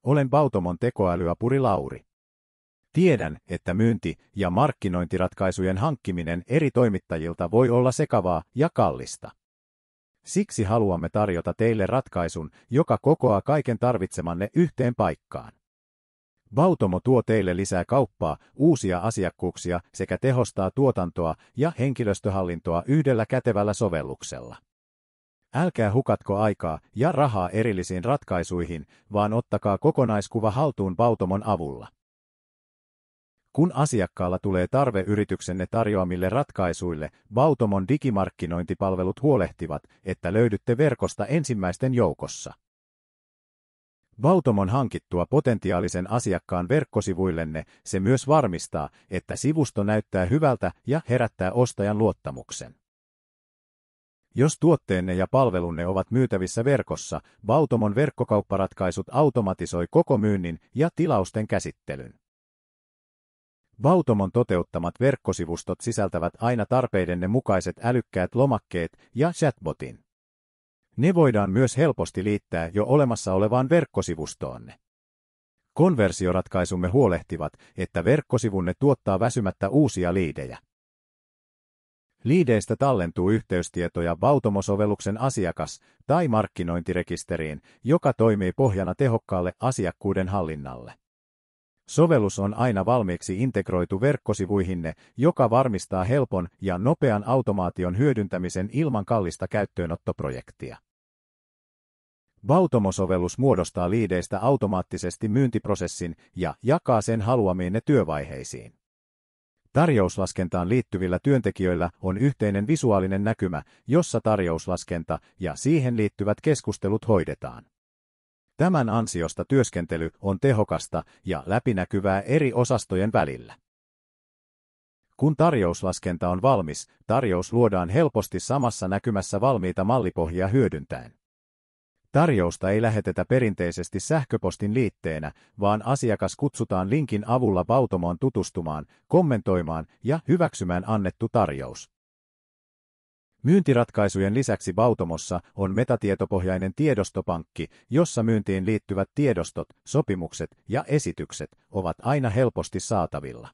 Olen Bautomon tekoälyapuri Lauri. Tiedän, että myynti- ja markkinointiratkaisujen hankkiminen eri toimittajilta voi olla sekavaa ja kallista. Siksi haluamme tarjota teille ratkaisun, joka kokoaa kaiken tarvitsemanne yhteen paikkaan. Bautomo tuo teille lisää kauppaa, uusia asiakkuuksia sekä tehostaa tuotantoa ja henkilöstöhallintoa yhdellä kätevällä sovelluksella. Älkää hukatko aikaa ja rahaa erillisiin ratkaisuihin, vaan ottakaa kokonaiskuva haltuun Bautomon avulla. Kun asiakkaalla tulee tarve yrityksenne tarjoamille ratkaisuille, Bautomon digimarkkinointipalvelut huolehtivat, että löydytte verkosta ensimmäisten joukossa. Bautomon hankittua potentiaalisen asiakkaan verkkosivuillenne se myös varmistaa, että sivusto näyttää hyvältä ja herättää ostajan luottamuksen. Jos tuotteenne ja palvelunne ovat myytävissä verkossa, Bautomon verkkokaupparatkaisut automatisoi koko myynnin ja tilausten käsittelyn. Bautomon toteuttamat verkkosivustot sisältävät aina tarpeidenne mukaiset älykkäät lomakkeet ja chatbotin. Ne voidaan myös helposti liittää jo olemassa olevaan verkkosivustoonne. Konversioratkaisumme huolehtivat, että verkkosivunne tuottaa väsymättä uusia liidejä. Liideistä tallentuu yhteystietoja Bautomo-sovelluksen asiakas- tai markkinointirekisteriin, joka toimii pohjana tehokkaalle asiakkuuden hallinnalle. Sovellus on aina valmiiksi integroitu verkkosivuihinne, joka varmistaa helpon ja nopean automaation hyödyntämisen ilman kallista käyttöönottoprojektia. Bautomo-sovellus muodostaa liideistä automaattisesti myyntiprosessin ja jakaa sen haluamiinne työvaiheisiin. Tarjouslaskentaan liittyvillä työntekijöillä on yhteinen visuaalinen näkymä, jossa tarjouslaskenta ja siihen liittyvät keskustelut hoidetaan. Tämän ansiosta työskentely on tehokasta ja läpinäkyvää eri osastojen välillä. Kun tarjouslaskenta on valmis, tarjous luodaan helposti samassa näkymässä valmiita mallipohjia hyödyntäen. Tarjousta ei lähetetä perinteisesti sähköpostin liitteenä, vaan asiakas kutsutaan linkin avulla Bautomoon tutustumaan, kommentoimaan ja hyväksymään annettu tarjous. Myyntiratkaisujen lisäksi Bautomossa on metatietopohjainen tiedostopankki, jossa myyntiin liittyvät tiedostot, sopimukset ja esitykset ovat aina helposti saatavilla.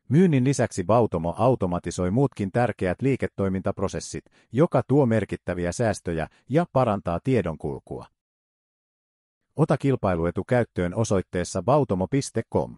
Myynnin lisäksi Bautomo automatisoi muutkin tärkeät liiketoimintaprosessit, joka tuo merkittäviä säästöjä ja parantaa tiedonkulkua. Ota kilpailuetu käyttöön osoitteessa bautomo.com.